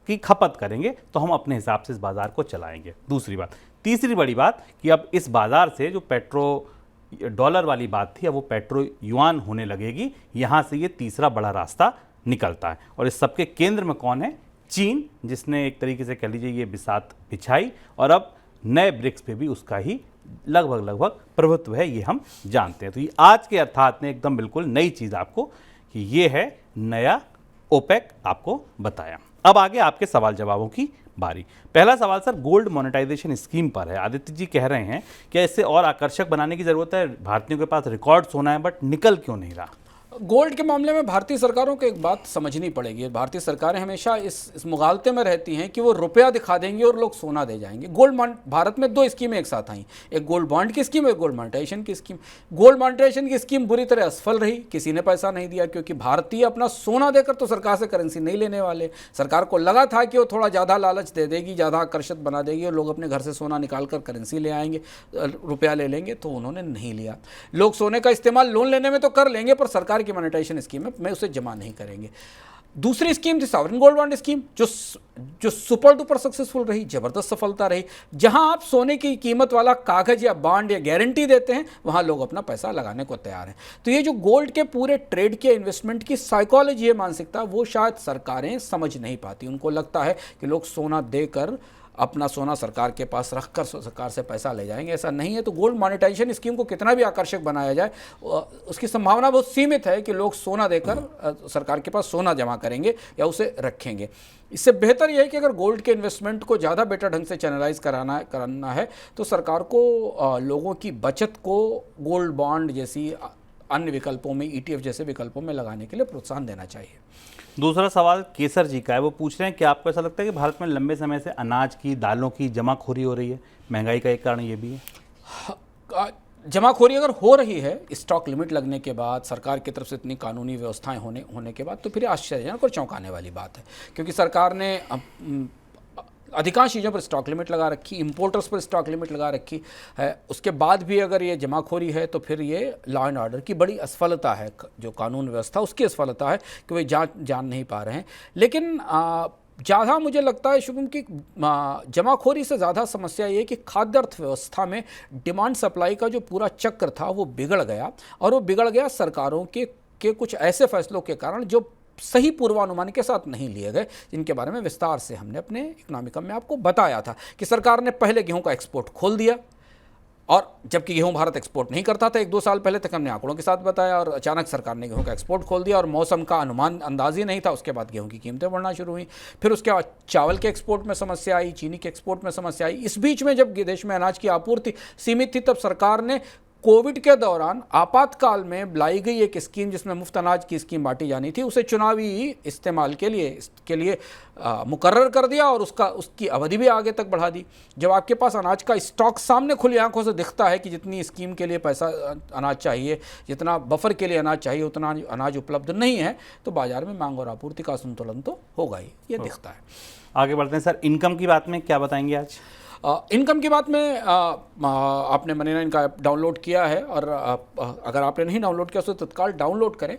की खपत करेंगे, तो हम अपने हिसाब से इस बाज़ार को चलाएंगे। दूसरी बात। तीसरी बड़ी बात कि अब इस बाज़ार से जो पेट्रो डॉलर वाली बात थी, अब वो पेट्रो युआन होने लगेगी। यहाँ से ये तीसरा बड़ा रास्ता निकलता है, और इस सबके केंद्र में कौन है? चीन, जिसने एक तरीके से कह लीजिए ये बिसात बिछाई, और अब नए ब्रिक्स पे भी उसका ही लगभग प्रभुत्व है, ये हम जानते हैं। तो ये आज के अर्थात ने एकदम बिल्कुल नई चीज़ आपको कि ये है नया ओपेक आपको बताया। अब आगे आपके सवाल जवाबों की बारी। पहला सवाल सर गोल्ड मोनेटाइजेशन स्कीम पर है। आदित्य जी कह रहे हैं कि इससे और आकर्षक बनाने की ज़रूरत है, भारतीयों के पास रिकॉर्ड सोना है, बट निकल क्यों नहीं रहा? गोल्ड के मामले में भारतीय सरकारों को एक बात समझनी पड़ेगी। भारतीय सरकारें हमेशा इस मुगालते में रहती हैं कि वो रुपया दिखा देंगे और लोग सोना दे जाएंगे। भारत में 2 स्कीमें एक साथ आई, एक गोल्ड बॉन्ड की स्कीम, एक गोल्ड मॉनेटाइजेशन की स्कीम। गोल्ड मॉनेटाइजेशन की स्कीम बुरी तरह असफल रही, किसी ने पैसा नहीं दिया, क्योंकि भारतीय अपना सोना देकर तो सरकार से करेंसी नहीं लेने वाले। सरकार को लगा था कि वो थोड़ा ज़्यादा लालच दे देगी, ज़्यादा आकर्षित बना देगी, और लोग अपने घर से सोना निकाल कर करेंसी ले आएंगे, रुपया ले लेंगे, तो उन्होंने नहीं लिया। लोग सोने का इस्तेमाल लोन लेने में तो कर लेंगे, पर सरकार की मॉनेटाइजेशन स्कीम में उसे जमा नहीं करेंगे। दूसरी स्कीम थी सॉवरेन गोल्ड बॉन्ड स्कीम, जो सुपर डुपर सक्सेसफुल रही, जबरदस्त सफलता रही। जहां आप सोने की कीमत वाला कागज या बॉन्ड या गारंटी देते हैं, वहां लोग अपना पैसा लगाने को तैयार हैं। तो ये जो गोल्ड के पूरे ट्रेड के इन्वेस्टमेंट की साइकोलॉजी है, मानसिकता, वो शायद सरकारें समझ नहीं पाती। उनको लगता है कि लोग सोना देकर अपना सोना सरकार के पास रखकर सरकार से पैसा ले जाएंगे। ऐसा नहीं है। तो गोल्ड मॉनेटाइजेशन स्कीम को कितना भी आकर्षक बनाया जाए, उसकी संभावना बहुत सीमित है कि लोग सोना देकर सरकार के पास सोना जमा करेंगे या उसे रखेंगे। इससे बेहतर यह है कि अगर गोल्ड के इन्वेस्टमेंट को ज़्यादा बेटर ढंग से चैनलाइज कराना है, तो सरकार को लोगों की बचत को गोल्ड बॉन्ड जैसी अन्य विकल्पों में, ETF जैसे विकल्पों में लगाने के लिए प्रोत्साहन देना चाहिए। दूसरा सवाल केसर जी का है। वो पूछ रहे हैं कि आपको ऐसा लगता है कि भारत में लंबे समय से अनाज की, दालों की जमाखोरी हो रही है? महंगाई का एक कारण ये भी है? जमाखोरी अगर हो रही है स्टॉक लिमिट लगने के बाद, सरकार की तरफ से इतनी कानूनी व्यवस्थाएं होने के बाद, तो फिर आश्चर्यजनक और चौंकाने वाली बात है। क्योंकि सरकार ने अधिकांश चीज़ों पर स्टॉक लिमिट लगा रखी, इंपोर्टर्स पर स्टॉक लिमिट लगा रखी है, उसके बाद भी अगर ये जमाखोरी है तो फिर ये लॉ एंड ऑर्डर की बड़ी असफलता है, जो कानून व्यवस्था उसकी असफलता है कि वे जान नहीं पा रहे हैं। लेकिन ज़्यादा मुझे लगता है शुभम की जमाखोरी से ज़्यादा समस्या ये कि खाद्य अर्थव्यवस्था में डिमांड सप्लाई का जो पूरा चक्र था वो बिगड़ गया, और वो बिगड़ गया सरकारों के कुछ ऐसे फैसलों के कारण जो सही पूर्वानुमान के साथ नहीं लिए गए, जिनके बारे में विस्तार से हमने अपने इकोनॉमिकम में आपको बताया था कि सरकार ने पहले गेहूं का एक्सपोर्ट खोल दिया, और जबकि गेहूं भारत एक्सपोर्ट नहीं करता था 1-2 साल पहले तक, हमने आंकड़ों के साथ बताया, और अचानक सरकार ने गेहूं का एक्सपोर्ट खोल दिया और मौसम का अंदाज ही नहीं था। उसके बाद गेहूं की कीमतें बढ़ना शुरू हुई, फिर उसके बाद चावल के एक्सपोर्ट में समस्या आई, चीनी के एक्सपोर्ट में समस्या आई। इस बीच में जब देश में अनाज की आपूर्ति सीमित थी, तब सरकार ने कोविड के दौरान आपातकाल में लाई गई एक स्कीम, जिसमें मुफ्त अनाज की स्कीम बांटी जानी थी, उसे चुनावी इस्तेमाल के लिए मुकर्रर कर दिया, और उसकी अवधि भी आगे तक बढ़ा दी। जब आपके पास अनाज का स्टॉक सामने खुली आंखों से दिखता है कि जितनी स्कीम के लिए पैसा अनाज चाहिए, जितना बफर के लिए अनाज चाहिए, उतना अनाज उपलब्ध नहीं है, तो बाजार में मांग और आपूर्ति का असंतुलन तो होगा ही, ये दिखता है। आगे बढ़ते हैं सर, इनकम की बात में क्या बताएंगे आज? इनकम की बात में आपने मनी9 का ऐप डाउनलोड किया है, और अगर आपने नहीं डाउनलोड किया तो तत्काल डाउनलोड करें।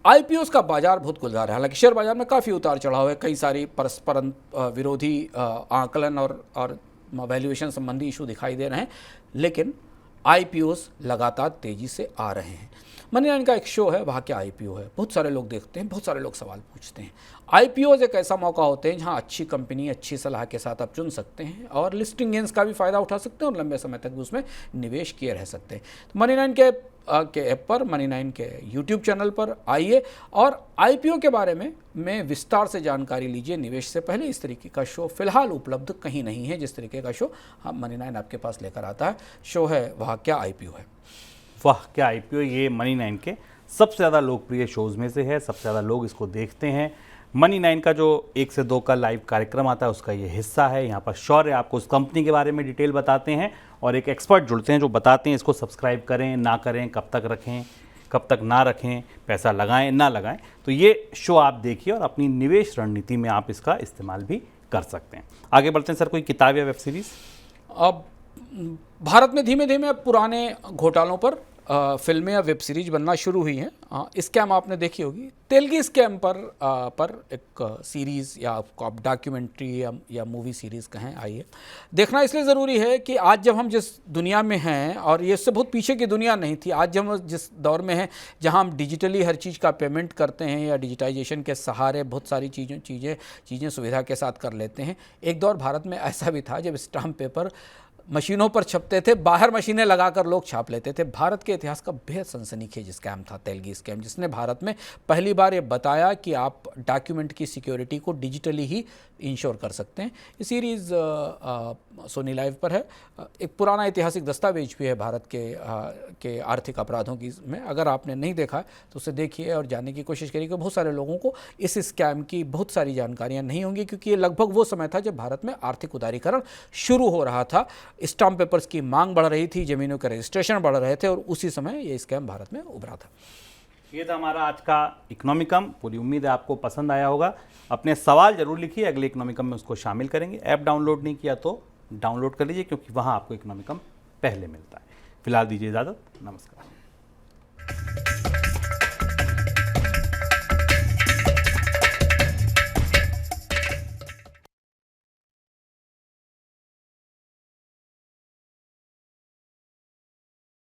आईपीओस का बाजार बहुत गुलजार है, हालांकि शेयर बाजार में काफ़ी उतार चढ़ाव है, कई सारी परस्पर विरोधी आकलन और वैल्यूएशन संबंधी इशू दिखाई दे रहे हैं, लेकिन आईपीओस लगातार तेज़ी से आ रहे हैं। मनी9 का एक शो है, वहाँ क्या आईपीओ है, बहुत सारे लोग देखते हैं, बहुत सारे लोग सवाल पूछते हैं। आईपीओज एक ऐसा मौका होते हैं जहाँ अच्छी कंपनी अच्छी सलाह के साथ आप चुन सकते हैं, और लिस्टिंग गेंस का भी फ़ायदा उठा सकते हैं, और लंबे समय तक भी उसमें निवेश किए रह सकते हैं। तो मनी9 के ऐप पर, मनी9 के यूट्यूब चैनल पर आइए और आईपीओ के बारे में विस्तार से जानकारी लीजिए। निवेश से पहले इस तरीके का शो फिलहाल उपलब्ध कहीं नहीं है, जिस तरीके का शो हम मनी9 आपके पास लेकर आता है। शो है वह क्या आईपीओ है। वाह क्या आईपीओ, ये मनी9 के सबसे ज़्यादा लोकप्रिय शोज़ में से है, सबसे ज़्यादा लोग इसको देखते हैं। मनी9 का जो 1 से 2 का लाइव कार्यक्रम आता है उसका ये हिस्सा है। यहाँ पर शौर्य आपको उस कंपनी के बारे में डिटेल बताते हैं, और एक एक्सपर्ट जुड़ते हैं जो बताते हैं इसको सब्सक्राइब करें ना करें, कब तक रखें कब तक ना रखें, पैसा लगाएं ना लगाएं। तो ये शो आप देखिए और अपनी निवेश रणनीति में आप इसका इस्तेमाल भी कर सकते हैं। आगे बढ़ते हैं सर, कोई किताब या वेब सीरीज़? अब भारत में धीमे धीमे पुराने घोटालों पर फिल्में या वेब सीरीज बनना शुरू हुई हैं। स्कैम आपने देखी होगी, तेलगी स्कैम पर एक सीरीज़ या आप डॉक्यूमेंट्री या मूवी सीरीज़ कहें, आइए देखना इसलिए ज़रूरी है कि आज जब हम जिस दुनिया में हैं, और ये इससे बहुत पीछे की दुनिया नहीं थी, आज जब हम जिस दौर में हैं जहां हम डिजिटली हर चीज़ का पेमेंट करते हैं या डिजिटाइजेशन के सहारे बहुत सारी चीज़ें सुविधा के साथ कर लेते हैं, एक दौर भारत में ऐसा भी था जब स्टाम्प पेपर मशीनों पर छपते थे, बाहर मशीनें लगाकर लोग छाप लेते थे। भारत के इतिहास का बेहद सनसनीखेज स्कैम था तेलगी स्कैम, जिसने भारत में पहली बार ये बताया कि आप डॉक्यूमेंट की सिक्योरिटी को डिजिटली ही इंश्योर कर सकते हैं। ये सीरीज़ सोनी लाइव पर है। एक पुराना ऐतिहासिक दस्तावेज भी है भारत के आर्थिक अपराधों की में। अगर आपने नहीं देखा तो उसे देखिए और जानने की कोशिश करिए। बहुत सारे लोगों को इस स्कैम की बहुत सारी जानकारियाँ नहीं होंगी, क्योंकि ये लगभग वो समय था जब भारत में आर्थिक उदारीकरण शुरू हो रहा था, स्टाम्प पेपर्स की मांग बढ़ रही थी, ज़मीनों के रजिस्ट्रेशन बढ़ रहे थे, और उसी समय ये स्कैम भारत में उभरा था। ये था हमारा आज का इकोनॉमिकम। पूरी उम्मीद है आपको पसंद आया होगा। अपने सवाल जरूर लिखिए, अगले इकोनॉमिकम में उसको शामिल करेंगे। ऐप डाउनलोड नहीं किया तो डाउनलोड कर लीजिए, क्योंकि वहाँ आपको इकोनॉमिकम पहले मिलता है। फिलहाल दीजिए इजाज़त, नमस्कार।